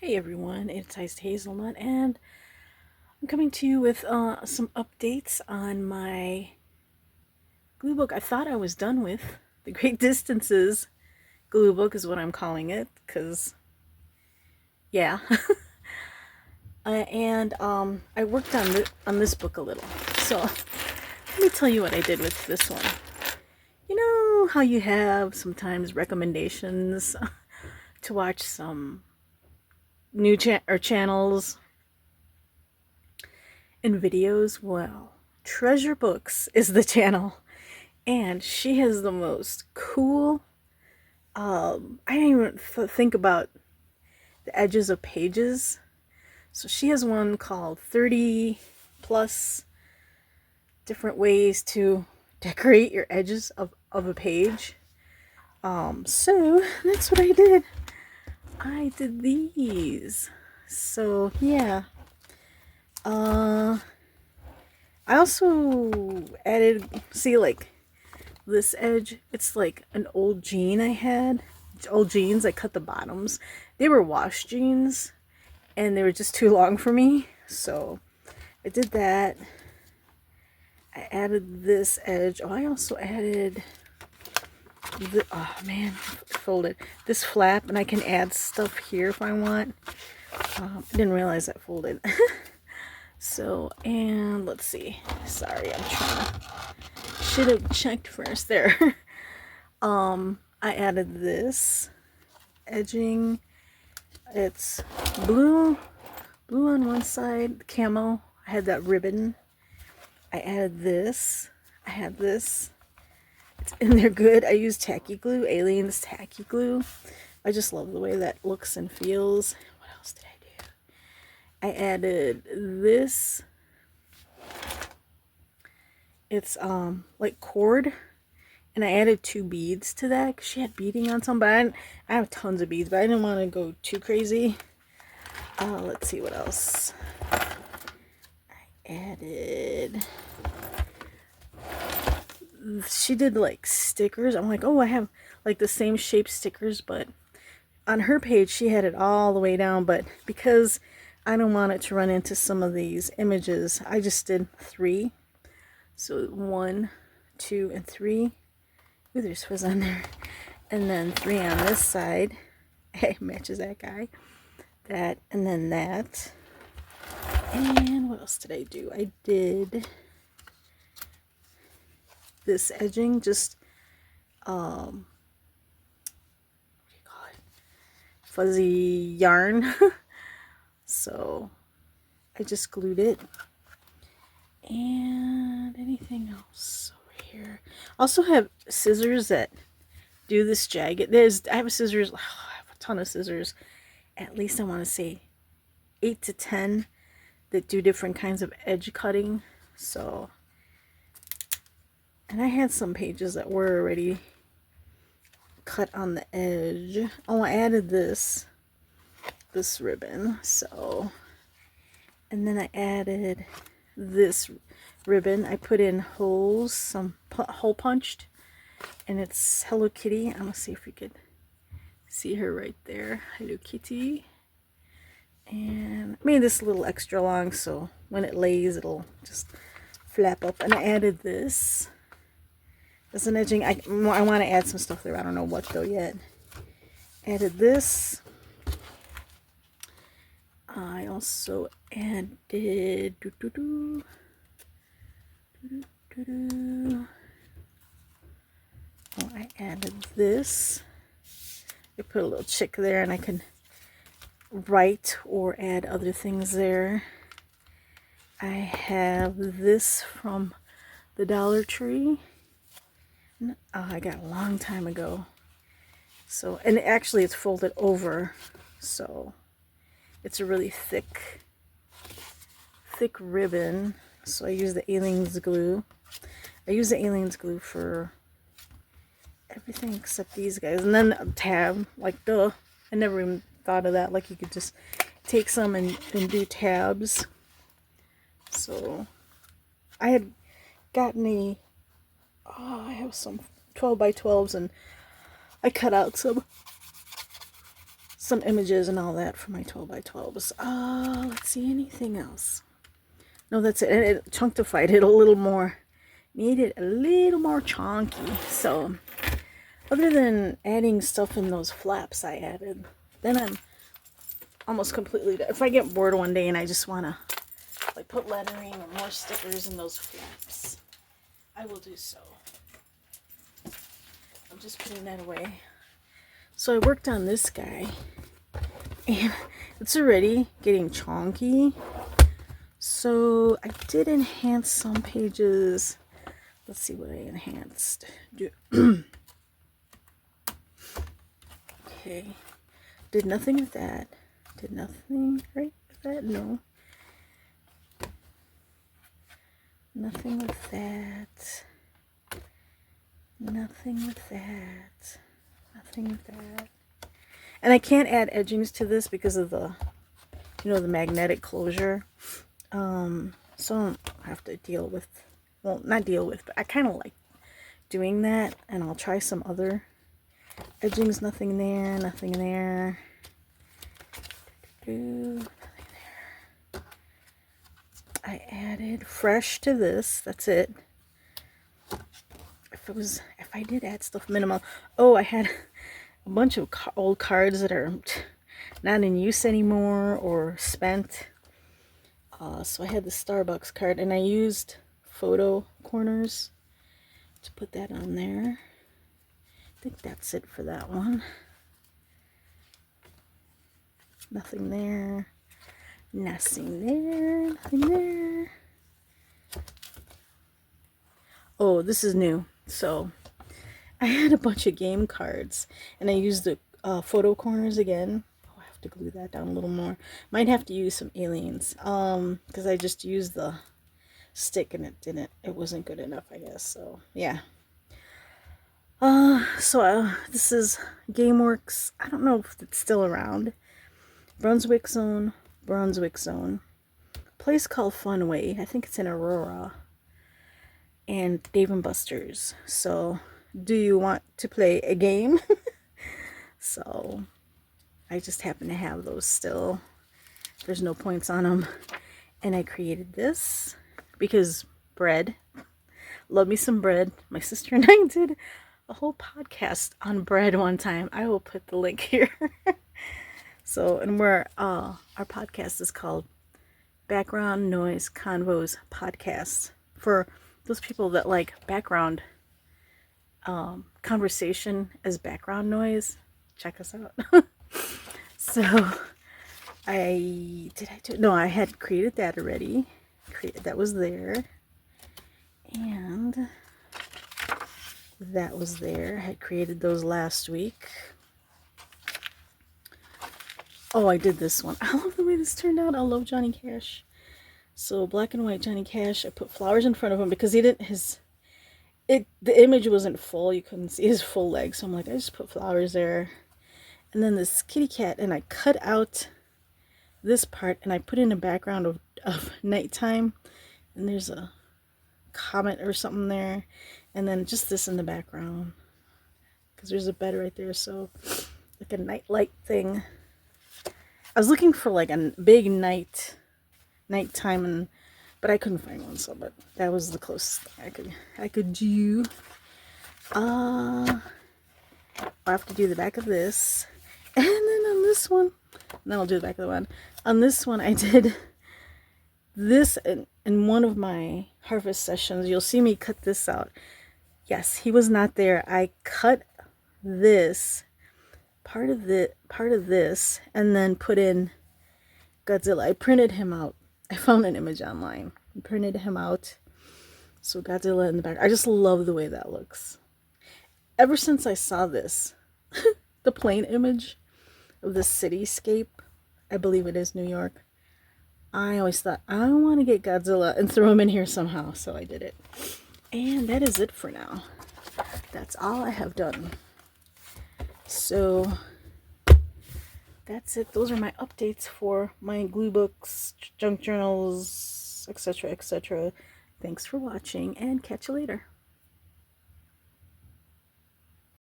Hey everyone, it's Icedhazelnut, and I'm coming to you with some updates on my glue book. I thought I was done with. The Great Distances glue book is what I'm calling it, because, yeah. And I worked on this book a little. So, let me tell you what I did with this one. You know how you have sometimes recommendations to watch some new channels and videos? Well, Treasure Books is the channel, and she has the most cool. I didn't even think about the edges of pages. So she has one called 30 plus different ways to decorate your edges of a page. So that's what I did. I did these. So yeah. I also added, see, like this edge, it's like an old jean I had. Old jeans, I cut the bottoms. They were wash jeans and they were just too long for me. So I did that. I added this edge. Oh, I also added oh man, it folded. This flap, and I can add stuff here if I want. I didn't realize that folded. So, and let's see. Sorry, I'm trying to. Should have checked first there. I added this edging. It's blue on one side, camo. I had that ribbon. I added this. I had this. It's in there good. I used tacky glue, Aliens tacky glue. I just love the way that looks and feels. What else did I do? I added this. It's like cord, and I added 2 beads to that because she had beading on some, but I have tons of beads, but I didn't want to go too crazy. Let's see what else. I added, she did like stickers. I'm like, oh, I have like the same shape stickers, but on her page she had it all the way down, but because I don't want it to run into some of these images, I just did 3. So 1, 2, and 3. Ooh, there's fuzz on there. And then 3 on this side. Hey, matches that guy. That, and then that. And what else did I do? I did this edging, just what do you call it? Fuzzy yarn. So I just glued it. And anything else over here? Also have scissors that do this jagged. I have scissors. Oh, I have a ton of scissors. At least I want to say 8 to 10 that do different kinds of edge cutting. So, and I had some pages that were already cut on the edge. Oh, I added this ribbon. So, and then I added this ribbon. I put in holes, some hole punched, and it's Hello Kitty. I'm gonna see if we could see her right there. Hello Kitty. And I made this a little extra long so when it lays it'll just flap up. And I added this as an edging. I want to add some stuff there. I don't know what though yet. Added this. I also added I added this. I put a little chick there and I can write or add other things there. I have this from the Dollar Tree. Oh, I got a long time ago. So, and actually it's folded over, so it's a really thick ribbon. So I use the Aliens glue. I use the Aliens glue for everything except these guys. And then a tab, like duh. I never even thought of that. Like you could just take some and do tabs. So I had gotten I have some 12 by 12s and I cut out some some images and all that for my 12x12s. Let's see, anything else? No, that's it. And it chunkified it a little more. Made it a little more chunky. So, other than adding stuff in those flaps I added, then I'm almost completely done. If I get bored one day and I just want to like put lettering or more stickers in those flaps, I will do so. I'm just putting that away. So I worked on this guy, and it's already getting chunky. So I did enhance some pages. Let's see what I enhanced. Okay. Did nothing with that. Did nothing right with that? No. Nothing with that. Nothing with that. Nothing with that. And I can't add edgings to this because of the, you know, the magnetic closure. So I don't have to deal with, well, not deal with, but I kind of like doing that. And I'll try some other edgings. Nothing there, nothing there. Nothing there. I added fresh to this. That's it. If I did add stuff minimal. Oh, I had a bunch of old cards that are not in use anymore or spent. So I had the Starbucks card, and I used photo corners to put that on there. I think that's it for that one. Nothing there. Nothing there. Nothing there. Oh, this is new. So I had a bunch of game cards, and I used the photo corners again. Oh, I have to glue that down a little more. Might have to use some aliens, because I just used the stick and it wasn't good enough, I guess. So yeah. This is GameWorks. I don't know if it's still around. Brunswick Zone. Place called Funway. I think it's in Aurora. And Dave & Buster's. So, do you want to play a game? So, I just happen to have those still. There's no points on them. And I created this because bread. Love me some bread. My sister and I did a whole podcast on bread one time. I will put the link here. So, and our podcast is called Background Noise Convos Podcast. For those people that like background conversation as background noise, check us out. So I had created that already. That was there, and that was there. I had created those last week. Oh, I did this one. I love the way this turned out. I love Johnny Cash. So black and white Johnny Cash. I put flowers in front of him because he didn't the image wasn't full. You couldn't see his full leg. So I'm like, I just put flowers there. And then this kitty cat, and I cut out this part and I put in a background of nighttime. And there's a comet or something there. And then just this in the background. Because there's a bed right there. So like a nightlight thing. I was looking for like a big nighttime, but I couldn't find one, so but that was the closest thing I could do. I have to do the back of this, and then on this one, and then I'll do the back of the one. On this one, I did this in one of my harvest sessions. You'll see me cut this out. Yes, he was not there. I cut this part of this, and then put in Godzilla. I printed him out. I found an image online. I printed him out. So Godzilla in the back. I just love the way that looks. Ever since I saw this, the plane image of the cityscape, I believe it is New York, I always thought, I want to get Godzilla and throw him in here somehow. So I did it. And that is it for now. That's all I have done. So that's it. Those are my updates for my glue books, junk journals, etc., etc. Thanks for watching, and catch you later.